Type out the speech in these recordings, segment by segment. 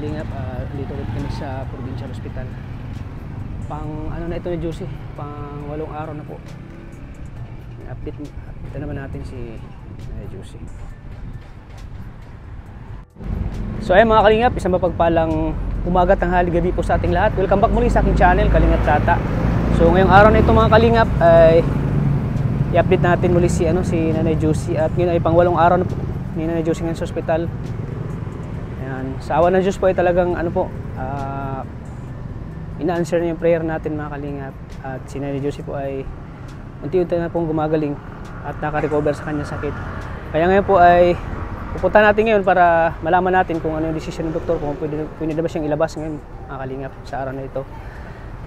kalingap, dito ulit kami sa Provincial Hospital. Pang ano na ito ni Juicy, pang 8 araw na po. Update naman natin si Juicy. So ayun mga kalingap, isang mapagpalang umaga, tanghali, gabi po sa ating lahat. Welcome back muli sa aking channel, Kalingap Tata. So ngayong araw na ito mga kalingap ay i-update natin muli si Nanay Juicy. At ngayon ay pang 8 araw na po ni Nanay Juicy ngayon sa hospital. Ayan, sa awa ng Diyos po ay talagang ina-answer niya yung prayer natin mga kalingap. At si Nanay Juicy po ay unti-unti na pong gumagaling at naka-recover sa kanyang sakit. Kaya ngayon po ay pupunta natin ngayon para malaman natin kung ano yung decision ng doktor, kung pwede na ba siyang ilabas ngayon mga kalingap sa araw na ito.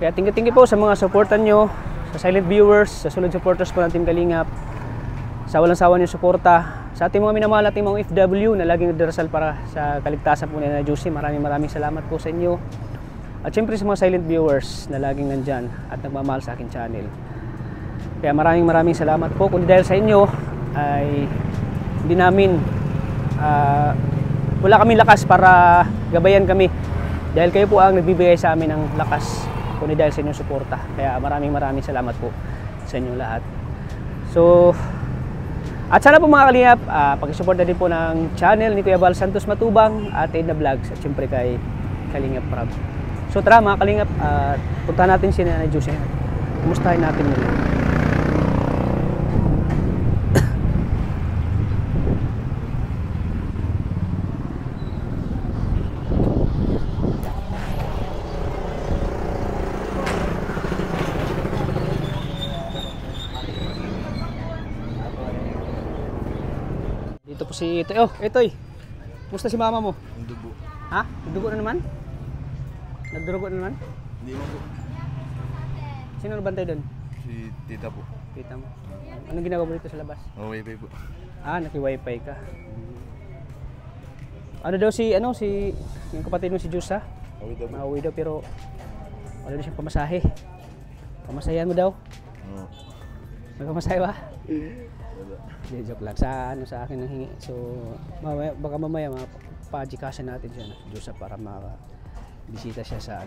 Kaya thank you po sa mga supportan nyo, sa silent viewers, sa solid supporters po ng Team Kalingap, sa walang sawa nyo suporta, sa ating mga minamahal ating mga OFW na laging nagdarasal para sa kaligtasan po ni Nanay Juicy. Maraming salamat po sa inyo. At syempre sa mga silent viewers na laging nandyan at nagmamahal sa akin channel. Kaya maraming salamat po. Kundi dahil sa inyo ay hindi namin wala kaming lakas para gabayan kami. Dahil kayo po ang nagbibigay sa amin ng lakas. Kundi dahil sa inyong suporta. Kaya maraming salamat po sa inyo lahat. So, at sana po mga kalingap, pag-support na din po ng channel ni Kuya Val Santos Matubang at Edna Vlogs at syempre kay Kalingap Prab. So tara mga kalingap, puntahan natin si Nanay Juicy. Kumustahin natin nila. Dito po si Itoy. Oh, Itoy. Kumusta si mama mo? Nagdugo. Ha? Nagdugo na naman? Nagdugo na naman? Hindi mo po. Sino nabantay doon? Si tita po. Tita mo. Anong ginagawa mo dito sa labas? Wifi po. Naki-wifi ka. Ano daw si yung kapatid mo si Jusa? Awi daw po. Mauwi daw pero wala daw siyang pamasahe. Pamasayan mo daw? Oo. Nagpamasahe ba? Wala. Joke lang. Sa akin ang hingi. So, baka mamaya pa-gcash natin siya na Jusa para bisita siya sa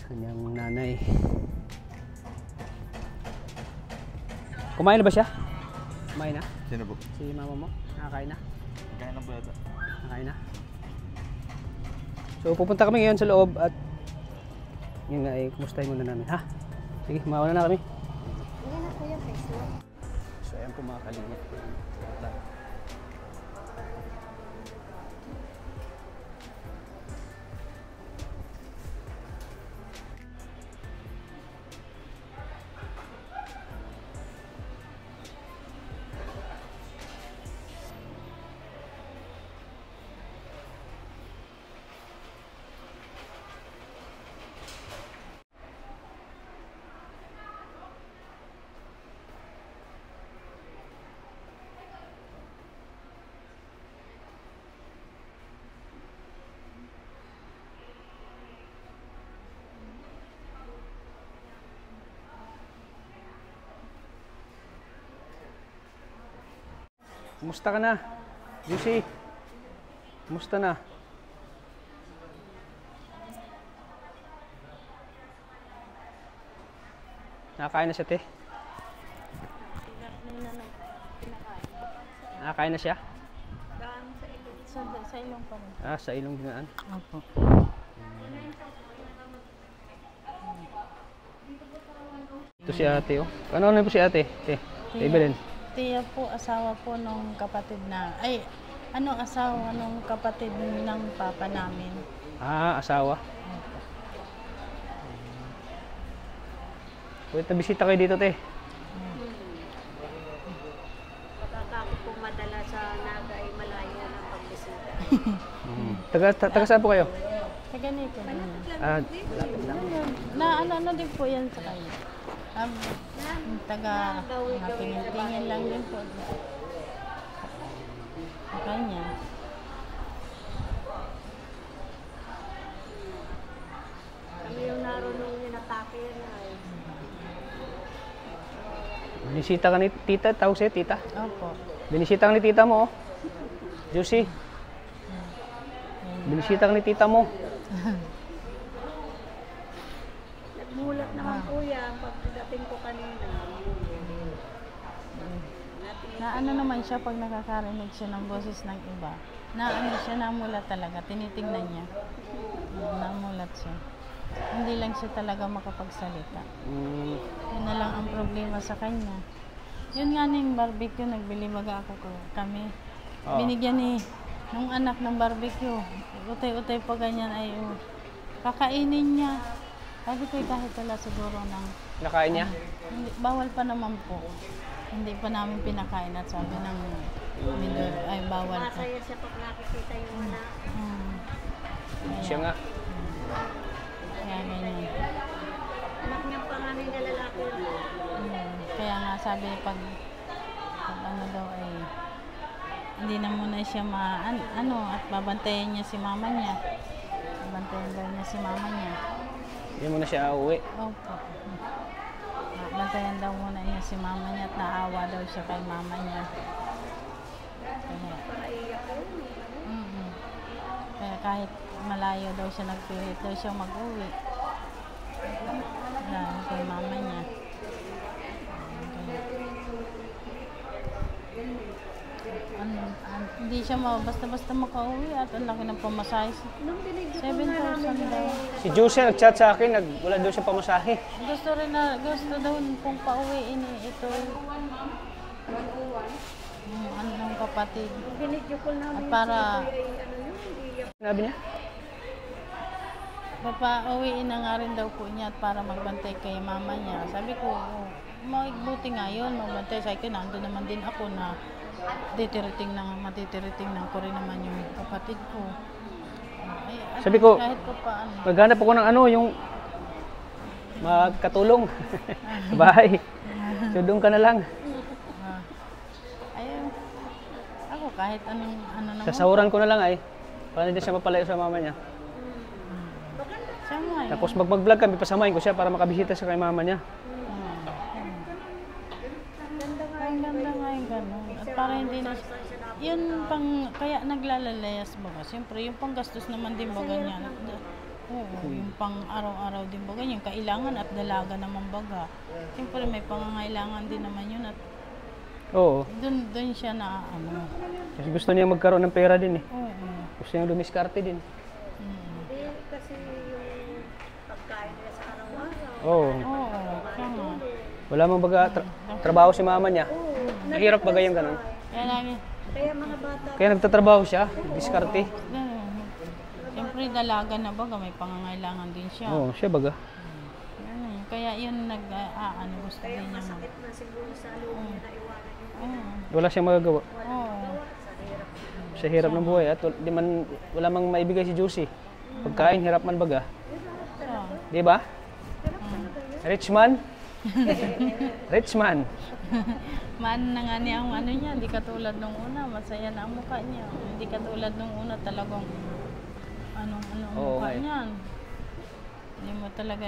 kanyang nanay. Kumain na ba siya? Kumain na? Sino po? Si mama mo? Nakakain na? Kaya na po yata. Nakakain na? So pupunta kami ngayon sa loob at yun nga kumustahin muna namin. Ha? Sige, mauna na kami. Wala na kuya, peso. So ayan po mga kalingap. Kumusta ka na? Juicy? Kumusta na? Nakakain na siya, te? Nakakain na siya? Sa ilong pa rin. Sa ilong dinaan. Opo. Ito si ate, oh. Ano po si ate? Te, Evelyn. Tiya po, asawa po nung kapatid na, asawa nung kapatid ng papa namin. Asawa. Pwede na bisita kayo dito, te. Pagkakako po madala sa Naga ay malayo ng pagbisita. Taga saan po kayo? Sa ganito. Lapit lang. Ano din po yan sa kanya. Tingin lang din po. Sa kanya. Kami yung naroon nung inatake yan ay. Binisita ka ni tita, tawag siya tita. Opo. Binisita ka ni tita mo, oh. Juicy. Binisita ka ni tita mo. Nagmulat naman kuya pagdating ko kanina. Na ano naman siya pag nakakarinig siya ng boses ng iba. Na ano siya, namulat talaga. Tinitingnan niya. Namulat siya. Hindi lang siya talaga makapagsalita. Yun na lang ang problema sa kanya. Yun nga ning barbecue, nagbili baga ako kami. Binigyan ni nung anak ng barbecue. Utay-utay pa ganyan ay kakainin niya. Sabi ko kahit wala siguro ng... Nakain niya? Hindi, bawal pa naman po. Hindi pa namin pinakain at sabi ng vendor ay bawal pa. Masaya siya pag nakikita yung anak. Siya nga. Kaya ganyan. Anak niyang panganay na lalaki. Kaya nga sabi pag ano daw ay hindi na muna siya at babantayan niya si mama niya. Babantayan daw niya si mama niya. Hindi mo na siya uuwi. Opo. Bantayan daw muna niya si mama niya at naawa daw siya kay mama niya. Kaya kahit malayo daw siya, nagpilit daw siya mag-uwi. Dahil kay mama niya. Hindi siya basta-basta makauwi at ang laki ng pamasahe. 7,000 daw. Si Juicy nag-chat sa akin, wala daw siya pamasahe. Gusto daw pong pauwiin ito. Anong kapatid. Binidyo ko namin. At para Sinabi niya? papauwiin na nga rin daw po niya at para magbantay kay mama niya. Sabi ko, magbuti nga yun, magbantay. Sabi ko, nandun naman din ako na matitiriting ko rin naman yung kapatid ko. Sabi ko, kahit pa paano. maghanap ako ng yung magkatulong sa bahay. So doon ka na lang. Ayun. Ako kahit anong naman. Sasahuran ko na lang para hindi siya mapalayo sa mama niya. Siya nga eh. Tapos mag-vlog kami, pasamahin ko siya para makabisita siya kay mama niya. Ang ganda nga yung gano'n. At para hindi na yun kaya naglalalayas baga. Siyempre, yung panggastos naman din baga niya. Oo, yung pang araw-araw din baga. Yung kailangan at dalaga naman baga. Siyempre, may pangangailangan din naman yun. At Oo. doon siya na Kasi gusto niya magkaroon ng pera din Oo. Gusto niya dumiskarte din. Kasi yung pagkain nila sa araw-araw. Oo. Oo, siya nga. Wala mang baga trabaho si mama niya. Mahirap baga yung ganun. Kaya lagi. Kaya mga bata, Kaya nagtatrabaho siya, diskarte. Siyempre, dalaga na baga. May pangangailangan din siya. Oo, siya baga. Kaya yun gusto din niya sakit na siguro sa loob niya na iwanan yung Wala siyang magagawa. Oo. Sa hirap ng buhay at wala mang maibigay si Juicy. Pagkain, hirap man baga. Di ba? Rich man? Rich man. Man na nga niya ang niya, hindi katulad nung una, masaya na ang mukha niya. Hindi katulad nung una talagang ang mukha niya. Hindi mo talaga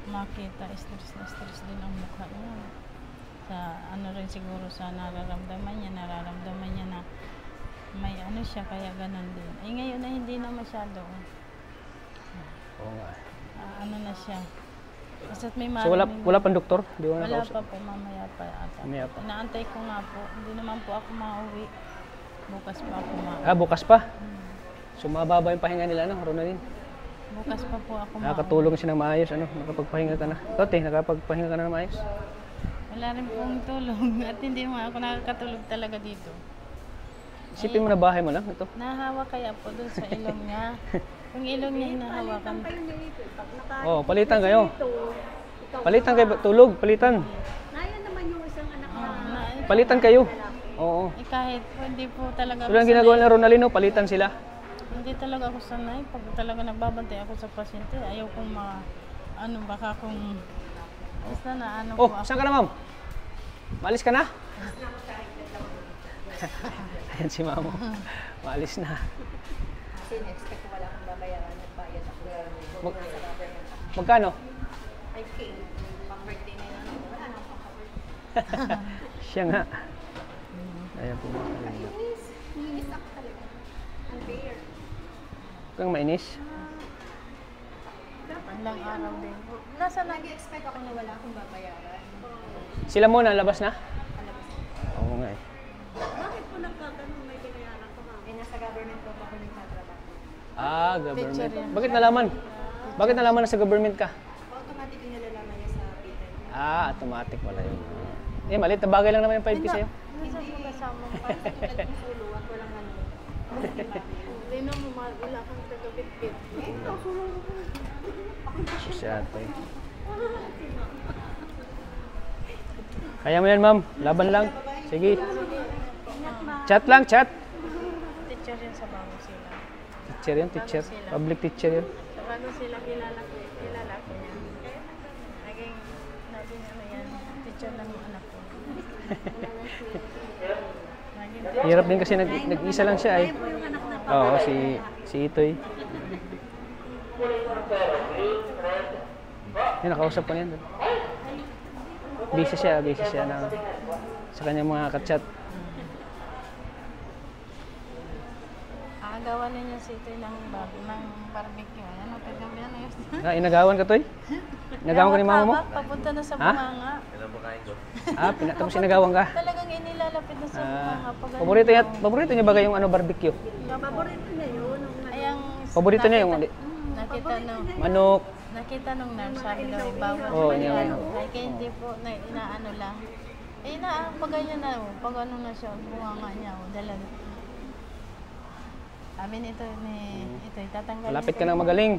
makita, stress din ang mukha niya. Sa rin siguro sa nararamdaman niya na may siya, kaya ganun din. Ngayon na hindi na masyado. Oo nga. Na siya. Basta't may So wala pang doktor? Di mo wala nakausap? pa po, mamaya pa ata. Mamaya pa. Inaantay ko nga po. Hindi naman po ako mauwi. Bukas pa ako mauwi. Bukas pa? So mababa yung pahinga nila, Ronaldin? Bukas pa po ako mauwi. Nakakatulong siya ng maayos, nakapagpahinga ka na. Tote, nakapagpahinga ka na ng maayos? Wala rin pong tulong at hindi mo ako nakakatulog talaga dito. Isipin mo na bahay mo lang ito. Nahawa kaya po dun sa ilong niya. Yung ilong niya hinahawakan. Palitan kayo. Palitan kayo, tulog, palitan. Naya naman yung isang anak na Palitan kayo. Oo. Kahit hindi po talaga So lang ginagawa ni Ronaldino, palitan sila. Hindi talaga ako sanay. Pag talaga nagbabantay ako sa pasyente, ayaw kong baka kung basta na po ako. Saan ka na, ma'am? Maalis ka na? Ayan si mamo. Maalis na. Kasi next week wala akong babayaran, nagbayad ako. Magkano? 5K. Pang-birthday na yun. Wala nang pang-birthday. Siya nga. Ayan po. Inis ako talaga. Unfair. Kang mainis. Ilang araw din. Nasa nag-expect ako na wala akong babayaran. Sila muna, labas na? Oo nga eh. Bakit po nagkaganon may binayaran ka, ma'am? Nasa government po ako nagtatrabaho. Ah, government. Teacher yan. Bakit nalaman? Bakit nalaman na sa government ka? Automatic yung nalalaman niya sa Peter. Ah, automatic pala yun. Eh, maliit na bagay lang naman yung 5K sa'yo. Nasa mo kasama mo. Parang sa tulad ng sulo at walang ano. Hindi na mo wala kang tagabit-bit. Si ate. Kaya mo yan, ma'am. Laban lang. Sige. Chat lang, chat. Teacher yan sa bago sila. Teacher yun, teacher. Public teacher yun. Sa bago sila kilala ko niya. Naging, sabi niya na yan, teacher lang yung anak ko. Naging teacher. Hirap din kasi nag-isa lang siya eh. Oo, si Itoy. Yan, nakausap ko niyan. Busy siya sa kanyang mga ka-chat. Agawan na niya si Itoy ng barbecue. Ano, kagabi na yun. Ah, inagawan ka, Toy? Inagawan ka ni mama mo? Papunta na sa Ha? bunganga. Ilan ba kain ko? Ah, tapos inagawan ka? Talagang inilalapit na sa bunganga. Pag Paborito niya ba yung barbecue? Paborito niya yun. Ayang Paborito niya yung nakita nung nurse, sabi daw bawal Oo, pa niya, yan. ano. Ay, kaya hindi po, inaano lang. Eh, pag ganyan na, pag ano na siya, bunganga niya, dalaga. Sabi nito ito, itatanggal. Malapit ka nang magaling.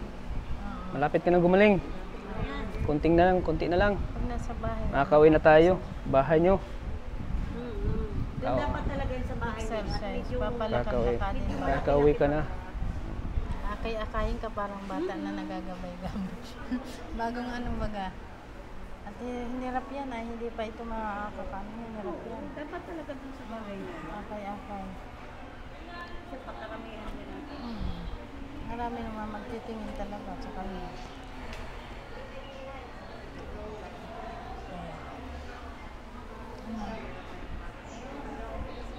Malapit ka nang gumaling. Konti na lang. Pag nasa bahay. Makakauwi na tayo. Bahay nyo. Doon dapat talaga yun sa bahay. Exercise, Kakauwi. papalakad-lakadin. Kakauwi ka na. Akay-akayin ka parang bata na nagagabay-gabay. Bagong ano baga. At hinirap yan ay hindi pa ito makakakano. Hinirap yan. Dapat talaga dun sa bahay niya. Akay-akay. Kasi pagkaramihan nila. Marami naman magtitingin talaga sa kanya.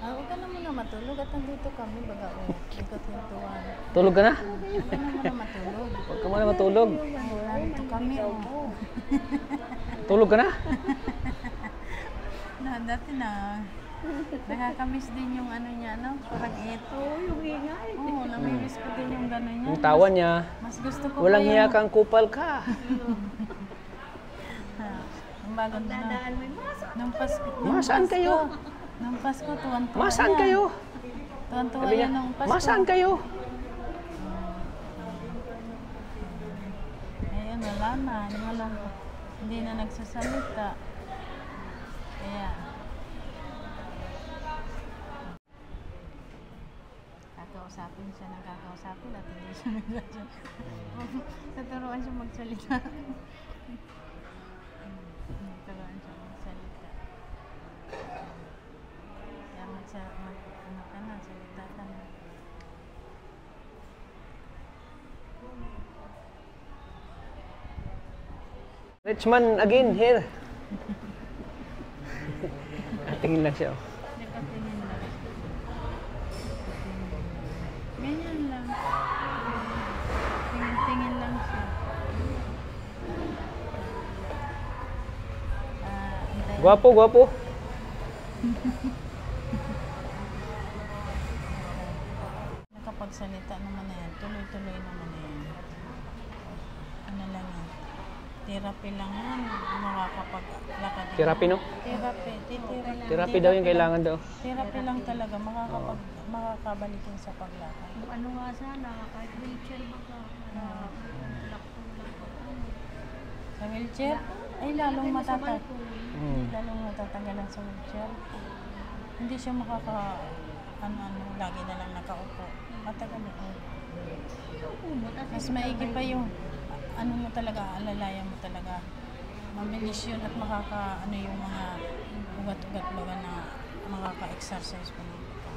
Huwag ka na muna matulog at nandito kami baga ikot yung tuwan. Tulog ka na? Huwag ka na muna matulog. Huwag ka muna matulog. Nandito kami Tulog ka na? Dati na nakakamiss din yung ano niya, no? Parang ito. Yung ingay. Oo, namimiss ko din yung gano'n niya. Yung tawa niya. Mas gusto ko Walang pa hiya yung... kang kupal ka. Ang bagong na. Dadaan mo yung masa. Nung Pasko. Masaan kayo? Nung Pasko, tuwan-tuwa Masaan yan. kayo? Tuwan-tuwa Sabi niya, yan nung Pasko. masaan kayo? Ayun, wala na. Hindi na nagsasalita. Kaya, kakausapin siya ng kakausapin at hindi siya nagsasalita. Naturuan siya magsalita. Naturuan siya magsalita. Kaya ano ka na, salita ka na. Rich man again, here. Tingin lang siya. Oh. Nakatingin lang. Ganyan lang. Tingin-tingin lang siya. Antayin. Gwapo, gwapo. Nakapagsalita naman na yan. Tuloy-tuloy naman na yan. Ano lang yan. Therapy lang yan. Makakapaglakad. Therapy, no? Therapy. Therapy daw yung kailangan daw. Therapy lang talaga. Makakabalikin sa paglakad. Ano nga sana, kahit wheelchair ba ka? Sa wheelchair? Ay, lalong lalong matatanggalan sa wheelchair. Hindi siya lagi na lang nakaupo. Matagal ito. Mas maigi pa yung mo talaga, alalayan mo talaga. Mabilis yun at yung mga ugat-ugat baga na makaka-exercise pa ng bata.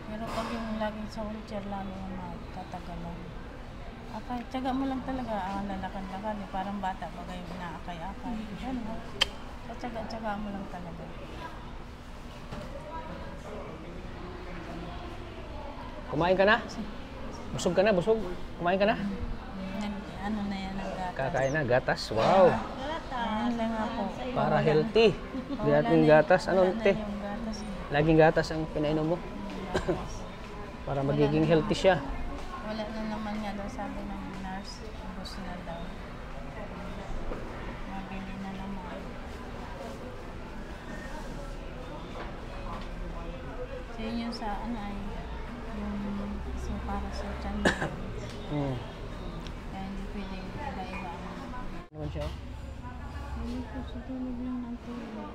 Pero pag yung laging sa wheelchair, lalo na matatagalan. Tiyaga mo lang talaga, lalakad-lakad, parang bata, bagay yung naakay-akay. Ganun. Tiyaga mo lang talaga. Kumain ka na? Busog ka na, busog. Kumain ka na? Ano na yan ang gatas. Kakain na, gatas. Wow. Ayan lang nga po. Para healthy. Dating gatas. Ano, te? Yung gatas. Laging gatas ang pinainom mo. Para magiging healthy siya. Wala na naman nga daw sabi ng nurse. Ubus na daw. Mabili na naman. So yun yung sa ano ay yung so para sa tiyan mo. Hmm. Kaya hindi pwedeng iba-iba. Ano naman siya? Hindi po sa tulog lang ng tulog.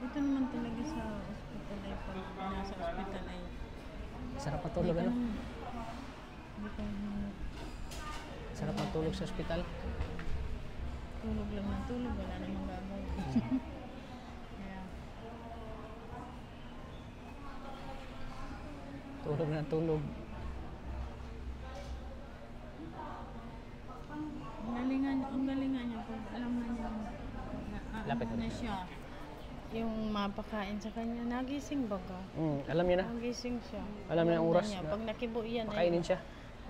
Ito naman talaga sa ospital ay pag nasa ospital ay Sarap matulog, ano? hindi ka Sarap matulog sa ospital. tulog lang ng tulog. Wala namang gagawin. Kaya Tulog na tulog. ang galingan niya pag alam na niya Lapit na siya. Yung mapakain sa kanya, nagising baga. Alam niya na. Nagising siya. Alam niya ang oras niya. na Pag nakibo yan, pakainin siya.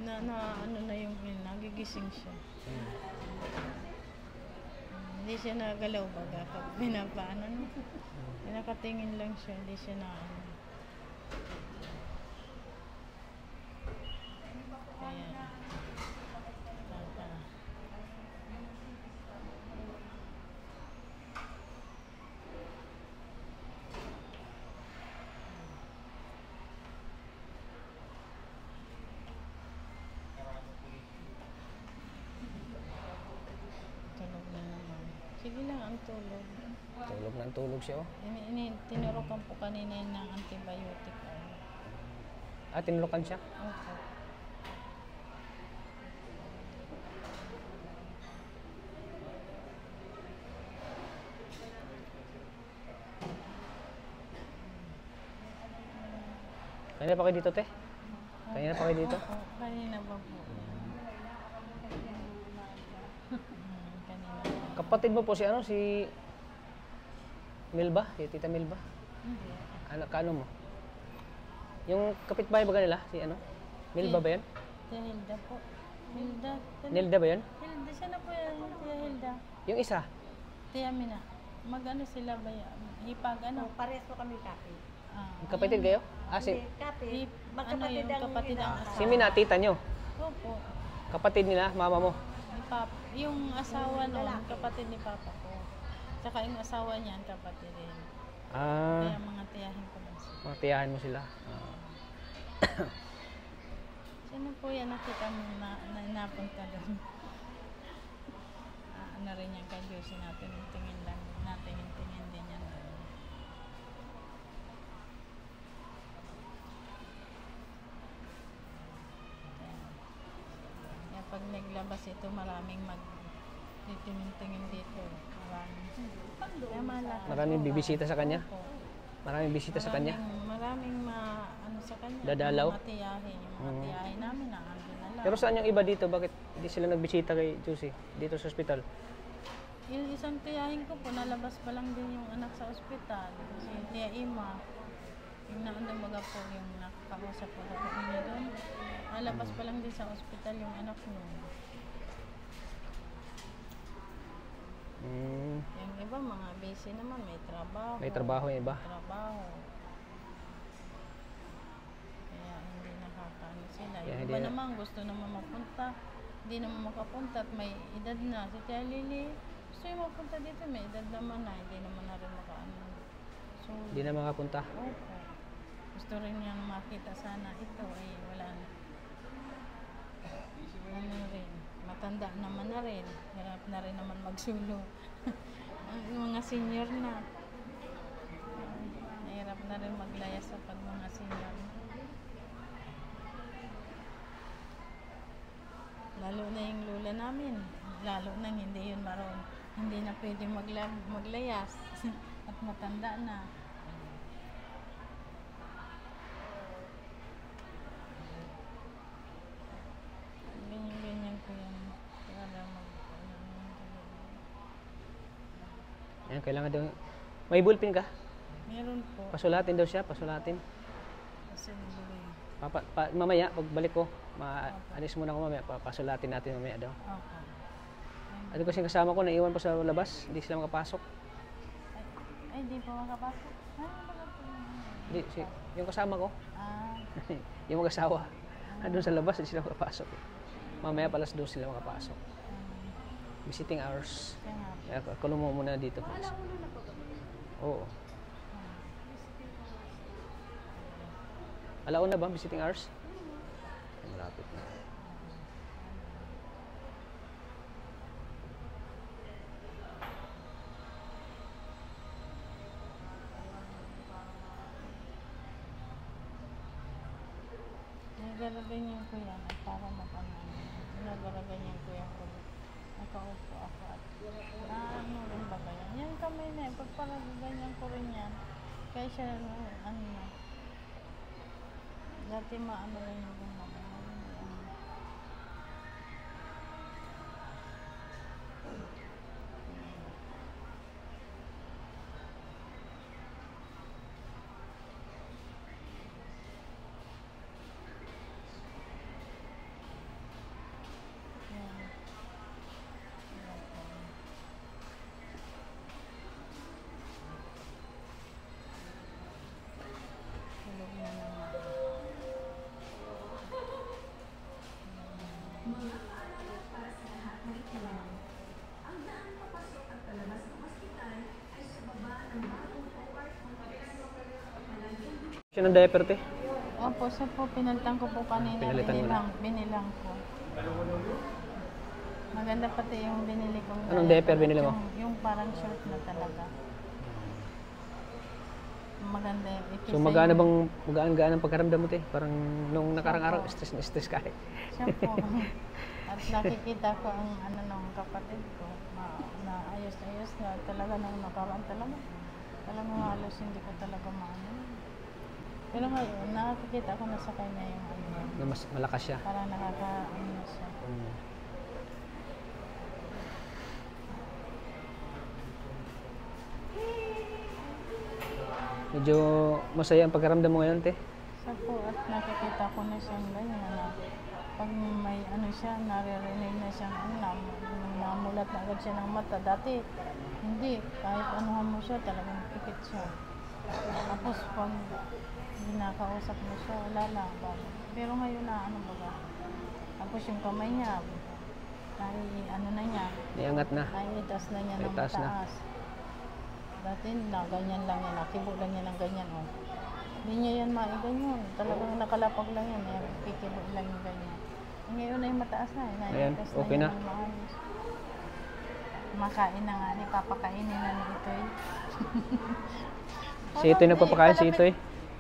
ano na yung nagigising siya. Hindi siya nagalaw baga pag pinapaano no. Nakatingin lang siya, hindi siya na ano. Kaya tulog na naman. Sige lang ang tulog. Tulog na tulog siya, oh. Tinurukan po kanina yun ng antibiotic. Tinulokan siya. Opo. Kanina pa kayo dito, te? Kanina pa kayo dito? Opo, kanina ba po? Kanina. Kapatid mo po si ano? Si Milba? Si Tita Milba? Hindi. Kaano mo? Yung kapitbahay ba nila? Si ano? Milba ba yan? Tia Hilda po. Hilda. Nilda ba yan? Hilda, siya na po yan. Tia Hilda. Yung isa? Tia Mina. Mag-ano sila ba yan? Hipag ano? Parehas po kami kape. Yung kapatid kayo? Si Kape. Ano yung kapatid ang asawa? si Mina, tita nyo. Opo. Kapatid nila, mama mo. Ni Papa. Yung asawa noon, kapatid ni Papa ko. Tsaka yung asawa niyan, kapatid din. Kaya mga tiyahin ko lang sila. Mga tiyahan mo sila. Sino po yan nakita mo na napunta doon? Ano rin yan kay Josie natin, yung tingin lang natin, yung tingin din yan doon. Kaya pag naglabas ito, maraming tingin dito. Kaya malaki. Maraming bibisita sa kanya? Opo. Maraming bisita sa kanya? Maraming ano sa kanya. Dadalaw? Yung mga tiyahin. Yung mga tiyahin namin na andun na lang. Pero saan yung iba dito? Bakit hindi sila nagbisita kay Josie? Dito sa ospital? Yung isang tiyahin ko po, nalabas pa lang din yung anak sa ospital. Si Tia Ima. Yung naandang baga po, yung nakakausap ko po niya doon. Nalabas pa lang din sa ospital yung anak mo. Yung iba, mga busy naman, may trabaho. May trabaho yung iba? Trabaho. Kaya hindi nakakaano sila. Kaya Yung hindi iba na- naman, gusto naman mapunta. Hindi naman makapunta at may edad na. Si Tia Lily, gusto yung mapunta dito, may edad naman na. Hindi naman na rin makaano. So, Hindi na makapunta? opo. Gusto rin niyang makita sana ito ay wala na. Ano rin, matanda naman na rin. Hirap na rin naman magsulo. Ang mga senior na. Hirap na rin maglaya sa pag mga senior na. Lalo na yung lula namin. Lalo nang hindi yun maroon. Hindi na pwede maglayas. At matanda na. Ganyan-ganyan ko yan. Para Ayan, kailangan daw. May bullpen ka? meron po. Pasulatin daw siya, pasulatin. Kasi Mamaya, pagbalik ko, maalis muna ako mamaya, papasulatin natin mamaya daw. Opo. Ano kasi kasama ko, naiwan pa sa labas, hindi sila makapasok. Ay, di po makapasok. Ay, Hindi, yung kasama ko, Ah, yung mag-asawa, doon sa labas, hindi sila makapasok. Mamaya palas doon sila makapasok. Visiting hours. kaya nga. Kaya kulong mo muna dito. Oo. Alauna ba, visiting hours? Malapit na. Nagalaganyan ko yan at para mapanood. Nagalaganyan ko yan ko. Nakaupo ako at ano rin ba yan? Yan kamay na eh. Pagpalaganyan ko rin yan. Kaya siya ano na. Dati maano rin yung gumama. Tulog na naman. Siya ng diaper, te. Opo, siya po, pinalitan ko po kanina. Pinalitan mo na? Binilang ko. Maganda pati yung binili kong Anong diaper binili mo? Yung parang short na talaga. Maganda yung So magaan ang pagkaramdam mo, te? Parang nung nakarang araw, stress na stress ka eh. Siya po. At nakikita ko ang ano ng kapatid ko na ayos-ayos na talaga nung nakaraan talaga. Talagang halos hindi ko talaga maano. Pero ngayon, nakikita ko na sa kanya yung ano. Na mas malakas siya. Parang nakaka-ano na siya. Medyo masaya ang pagkaramdam mo ngayon, te. Siya po at nakikita ko na siyang ganyan na pag may ano siya, naririnig na siyang ano, namulat na agad siya ng mata. Dati, hindi. Kahit anuhan mo siya, talagang pikit siya. Tapos pag ginakausap mo siya, wala lang. Pero ngayon na ano ba? Tapos yung kamay niya, ano na niya, Iangat na. naiitas na niya ng Naitaas na. mataas. Dati na ganyan lang yan, nakibo lang yan ng ganyan. Oh. Hindi niya yan maiganyan. Talagang nakalapag lang yan. Kikibo lang yung ganyan. Ngayon na yung mataas na. Ayan, Naiitas okay na. yan ng maayos. Makain na nga, papakainin na ni Itoy. Si Itoy nagpapakain, si Itoy.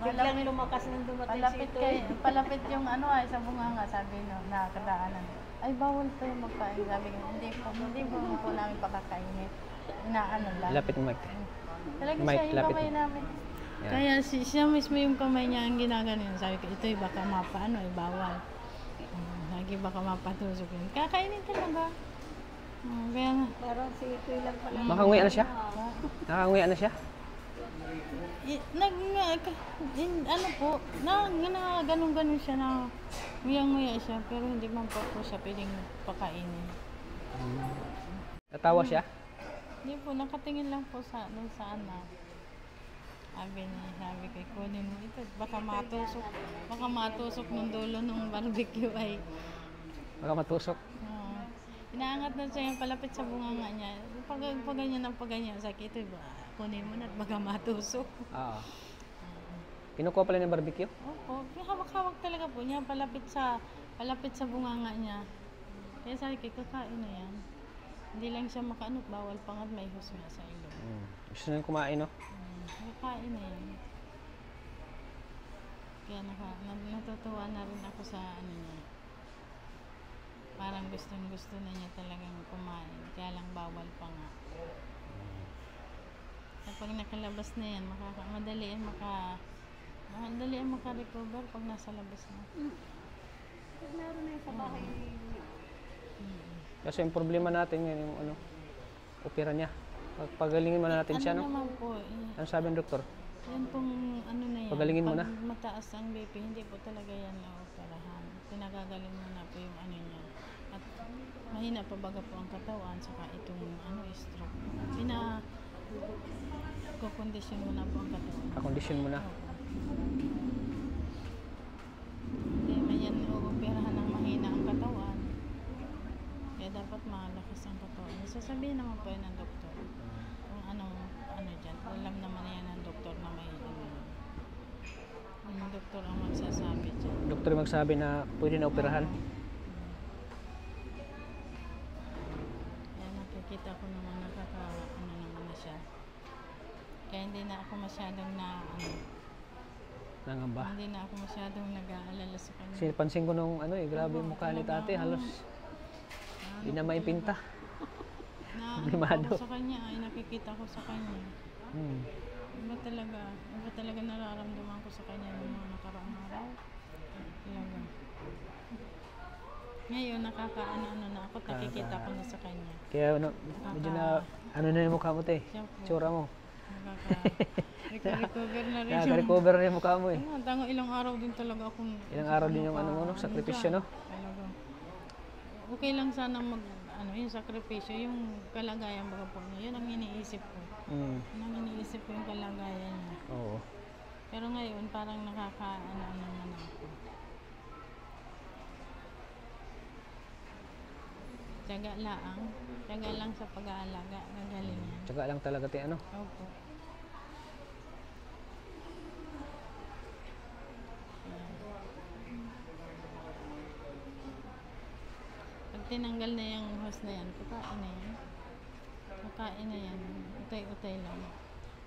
Biglang lumakas nang dumating si Itoy. Palapit yung ano ay sa bunganga, sabi no, nakakadaanan. Ay, bawal to magkain. Sabi ko, hindi po namin pakakainin. Inaano lang. Lapit mo, Mike. Talaga Mike, siya yung lapit kamay mo. namin. Yan. Kaya siya mismo yung kamay niya ang ginaganon. Sabi ko, ito'y baka mapaano, ay bawal. Lagi baka mapatusok yun. Kakainin talaga. Kaya nga. Parang si Itoy lang pala. Makanguya na siya? Nakanguya na siya? Ano po, ganun-ganun siya na nguyang-nguya siya, pero hindi man po siya pwedeng pakainin. Natawa siya? Hindi po, nakatingin lang po sa anak. Sabi ko, kunin mo ito. Baka matusok ng dulo ng barbecue ay. Baka matusok. Inaangat na siya yung palapit sa bunganga niya. Pag ganyan ng pagganyan, sakit ito, kunin mo na at baka matusok. Oo. Kinukuha pala ng barbecue? Opo, hawak-hawak talaga po niya, palapit sa bunganga niya. Kaya sabi ko, kakain na yan. Hindi lang siya makaanot, bawal pa nga may hus nga sa ilong. Gusto nang kumain, no? Kakain na yan. Kaya natutuwa na rin ako sa ano niya. Parang gustong-gusto na niya talagang kumain. Kaya lang bawal pa nga. Kapag nakalabas na yan, madali ang maka-recover pag nasa labas na. Meron na yung sa bahay. Kasi yung problema natin ngayon, yung opera niya. Pagpagalingin mo na natin siya, no? Ano naman po, Ano sabi ng doktor? Yan pong ano na yan. Pagalingin mo pag na. mataas ang BP, hindi po talaga yan na-operahan. Pinagagaling mo na po yung ano niya. At mahina pa baga po ang katawan, saka itong ano, stroke. Kukondisyon mo na po ang katawan. Kakondisyon mo na. Hindi man yan uoperahan ng mahina ang katawan. Kaya dapat malakas ang katawan. Sasabihin naman po yan ng doktor. Kung ano dyan. Alam naman yan ng doktor na may yung doktor ang magsasabi dyan. Doktor magsabi na pwede na operahan. Kaya nakikita ko naman ano naman na siya. Kaya hindi na ako masyadong Nangamba. hindi na ako masyadong nag-aalala sa kanya. Kasi pansin ko nung grabe yung mukha ni tate, halos hindi na maipinta. Limado. Ako sa kanya, ay nakikita ko sa kanya. Iba talaga nararamdaman ko sa kanya ng mga nakaraang araw. Talaga. Ngayon, nakakaano na ako, nakikita ko na sa kanya. Kaya medyo na, na yung mukha mo te, Siya po. tsura mo. Recover na rin siya. Nakaka-recover na yung mukha mo eh. Tango ilang araw din talaga akong... Ilang araw din yung sakripisyo, no? Talaga. Okay lang sana yung sakripisyo, yung kalagayan baga po niya. Yun ang iniisip ko. Yun ang iniisip ko yung kalagayan niya. Oo. Pero ngayon, parang naman ako. Tiyaga lang sa pag-aalaga, gagaling yan. Tsaka lang talaga te, Opo. Pag tinanggal na yung hose na yan, kakain na yan. Kakain na yan. Utay-utay lang.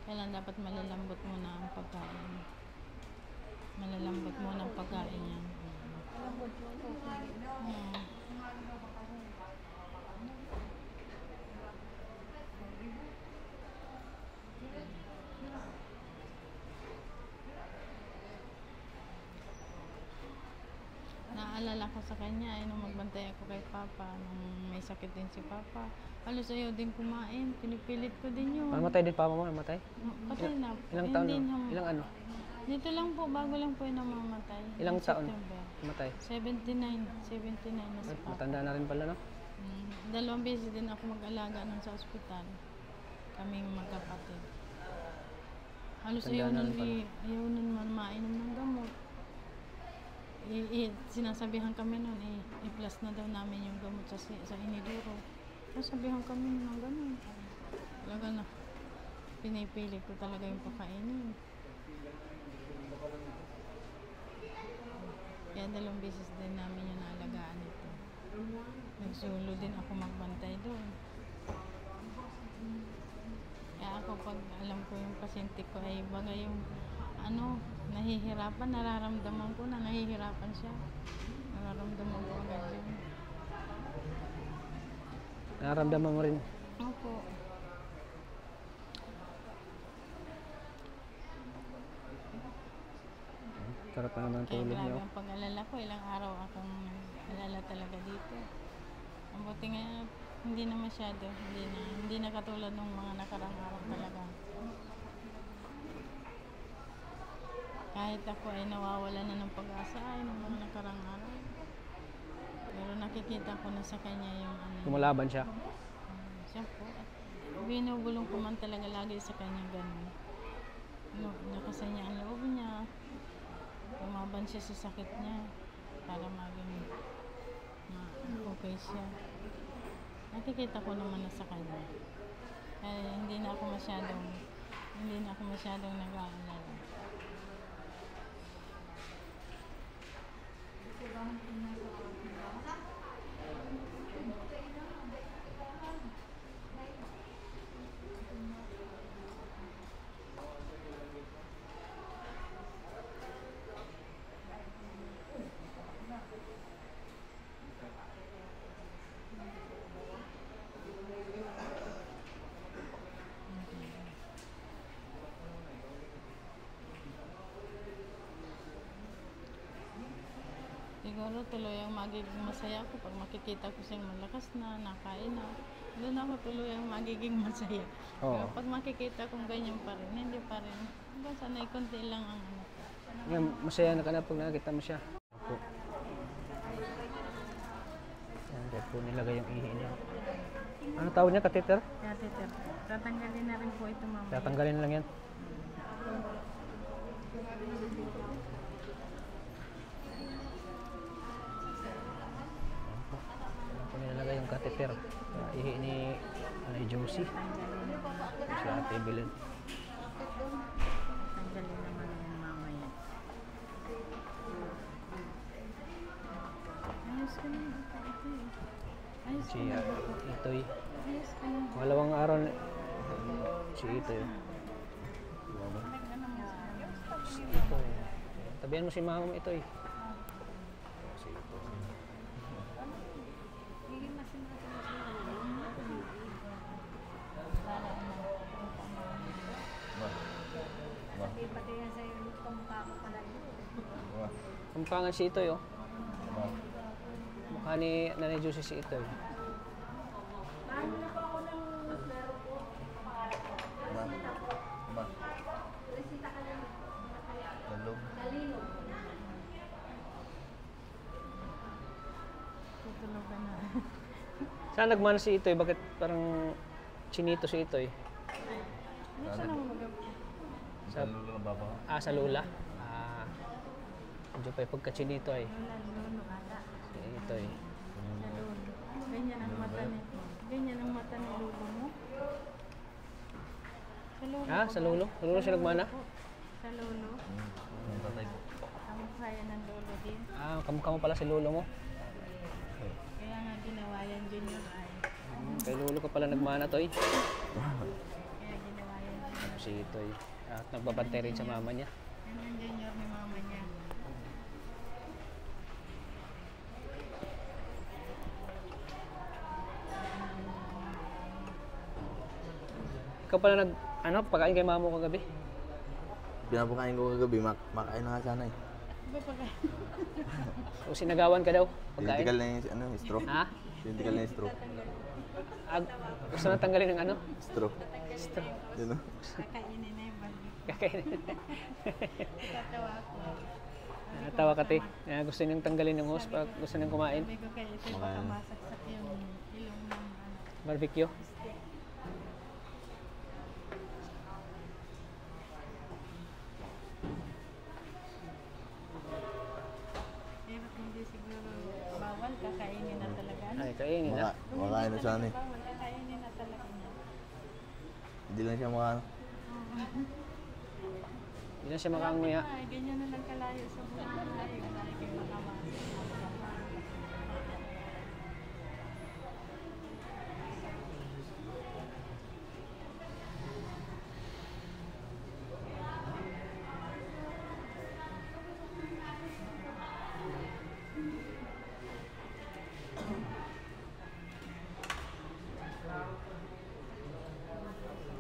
Kailan dapat malalambot mo na ang pagkain. Malalambot mo na ang pagkain yan. Naalala ko sa kanya nung magbantay ako kay Papa, nung may sakit din si Papa. Halos ayaw din kumain, pinipilit ko din yun. Mamatay din pa mo, namatay? Patay na. Ilang taon Hindi no? naman. Ilang ano? Dito lang po, bago lang po yung namamatay. Ilang taon? September. Namatay? 79 na si Papa. Matanda na rin pala, no? 2 beses din ako mag-alaga nun sa ospital. Kaming magkapatid. Halos ayaw Tanda na rin ayaw nun man mainom ng gamot. Sinasabihan kami nun, i-plus na daw namin yung gamot sa iniduro. Sinasabihan kami nun ng ganun. Talaga na, pinipili ko talaga yung pakainin. Kaya 2 beses din namin yung naalagaan ito. Nagsulo din ako magbantay doon. Kaya ako pag alam ko yung pasyente ko ay baga yung nahihirapan, nararamdaman ko na nahihirapan siya. Nararamdaman ko agad yun. Nararamdaman mo rin. Opo. Sarap na naman Kaya tulog grabe niyo. ang pag-alala ko. Ilang araw akong alala talaga dito. Ang buti nga, hindi na masyado. Hindi na katulad ng mga nakarang araw talaga. Kahit ako ay nawawala na ng pag-asa ng mga nakarang araw. Pero nakikita ko na sa kanya yung Lumalaban siya. siya po. At binubulong ko man talaga lagi sa kanya ganun. Nakasan niya ang loob niya. Lumaban siya sa sakit niya para maging okay siya. Nakikita ko naman na sa kanya. Hindi na ako masyadong nag-aalala. Siguro tuloy ang magiging masaya ako pag makikita ko siyang malakas na, nakain na. Doon ako tuloy ang magiging masaya. Oo. Pero pag makikita kong ganyan pa rin, hindi pa rin. Diba, sanay konti lang ang ano. Yan, masaya na ka na pag nakita mo siya. Opo. Yan, dyan po nilagay yung ihi niya. Ano tawag niya? Catheter? Catheter. Tatanggalin na rin po ito mamaya. Tatanggalin lang yan. Yan po nilalagay yung catheter. Ihi ni Nanay Josie. Si Ate Belen. Tanggalin naman yan mamaya. Ayos ka na. Ito eh. Ayos Si ka na. Itoy. Ayos ka na. Malawang araw na si Itoy. Nag-ano mo siya. Itoy. Tabihan mo si mama mo Itoy. Sabi pati yan sa'yo, kamukha ko pala yun. Kamukha si Itoy oh. Mukha ni Nanay Josie si Itoy. Tutulugan na. Saan nagmana si Itoy? Bakit parang chinito si Itoy? Ano siya nang mag- Sa lulo ng baba ko. Sa lula. Medyo pa yung pagka-chinito ay. Lolo ata. Si Itoy. Sa lolo. Ganyan ang mata ni. Ganyan ang mata ni lolo mo. Sa lolo. Sa lulo? Sa lulo siya nagmana? Sa lolo. Yung tatay ko. Kamukha yan ng lolo din. Kamukha mo pala si lulo mo. Kaya nga ginawa yan junior ay. Kay lulo ka pala nagmana, Toy. Kaya ginawa yan junior. Si Itoy. At nagbabantay rin sa mama niya. Yan ang junior ni mama niya. Ikaw pala pagkain kay mama mo kagabi? Pinapakain ko kagabi, makain na nga sana eh. Iba pa kayo. O sinagawan ka daw? Pagkain? Identical na yung straw. Ha? Identical na yung straw. Gusto na tanggalin ng Straw. Straw. Yun o. Kakainin na yung barbecue. Kakainin. Tatawa ako. Tawa ka, te. Gusto niyang tanggalin yung hose pag gusto niyang kumain. Sabi ko kayo, ito baka masaksak yung ilong ng Barbecue. steak. Eh, ba't hindi siguro bawal? Kakainin na talaga. Ay, kainin na. Makain na sana eh. Bawal, kakainin na talaga niya. Hindi lang siya makaano. Hindi na siya makaanguya. Ay, ganyan na lang kalayo sa buhay. Kalayo kayo makamas.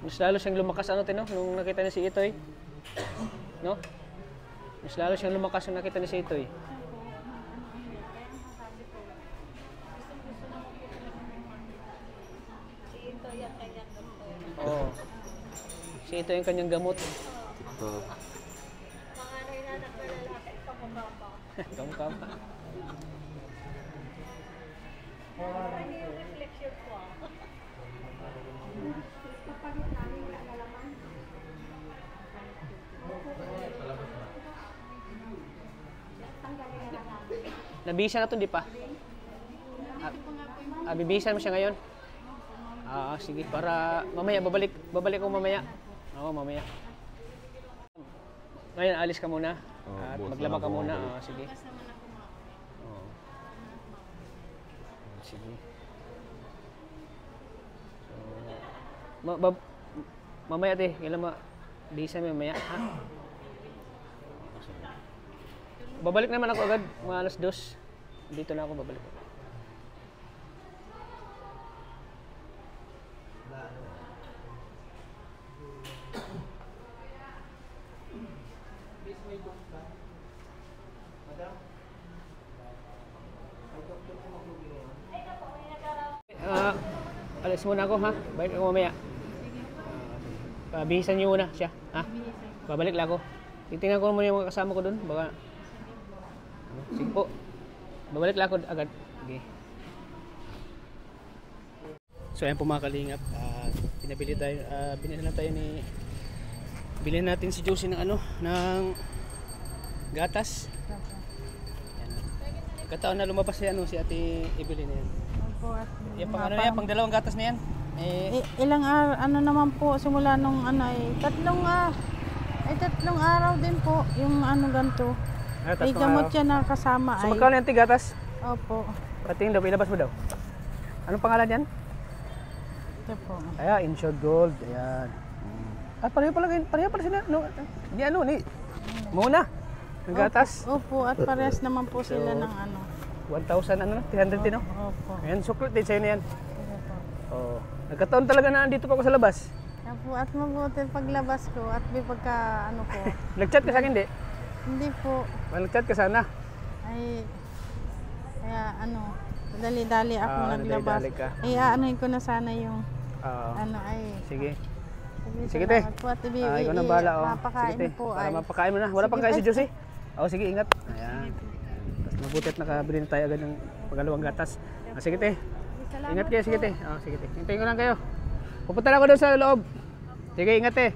Mas lalo siyang lumakas nung nakita niya si Itoy. No? Mas lalo siyang lumakas nung nakita niya si Itoy. Si Ito yung kanyang doktor. Oo. Si Itoy yung kanyang gamot. TikTok. Mga anak na lalaki, kamukha pa. Kamukha pa. Parang yung reflection ko ah. Nabisa na to, di pa? Bibisan mo siya ngayon? Sige. Para mamaya, babalik ko mamaya. Oo, mamaya. Ngayon, alis ka muna. At bukas maglaba na ka ako muna. bumalik. Sige. Oo. Sige. So, mamaya, te. Kailan bisa mo mamaya, ha? Babalik naman ako agad, mga alas 2. Dito na ako babalik. Alis muna ako, ha? Balik ako mamaya. Bihisan niyo muna siya, ha? Bihisan ko. Babalik lang ako. Titingnan ko muna yung mga kasama ko doon. Baka... Sige po. Babalik lang ako agad. Okay. So ayan po mga kalingap. Binili na tayo ni... Bilhin natin si Josie ng ano, ng gatas. Yan. Kataon na lumabas si ano, si Ate Evelyn na yan. Opo, at Yan pang ano yan, pang dalawang gatas na yan. ilang araw, ano naman po, simula nung ano tatlong araw din po yung ano ganito. May gamot siya na kasama So magkano yung gatas? Opo. Patingin daw, ilabas mo daw. Anong pangalan yan? Ito po. Ayan, Insured Gold. Ayan. Pareho pala sila. No, di ano, ni muna. Ng gatas. Opo, at parehas naman po sila ng ano. 1,000 ano, 300 din, no? Opo. Ayan, suklat din sa'yo na yan. Sige po. Oh. Nagkataon talaga na andito pa ako sa labas. Opo, at mabuti paglabas ko at may pagka ano ko. Nag-chat ka sa akin, di? Hindi po. Nag-chat ka sana. Ay, kaya ano, dali-dali ako naglabas. dali-dali ka. Ay, aanohin ko na sana yung Oo. ano ay. Sige. Sige, te. salamat po, Ate Bibi. Ikaw na bahala. Oh. Mapakain Sige, te. po Para ay. mapakain mo na. Wala pang Sige, kain si ay. Josie. Oo, sige, ingat. Ayan. Tapos mabuti at nakabili na tayo agad ng pagalawang gatas. Sige, te. Ingat kayo, sige, te. Sige, te. Hintayin ko lang kayo. Pupunta na ako doon sa loob. Sige, ingat, te.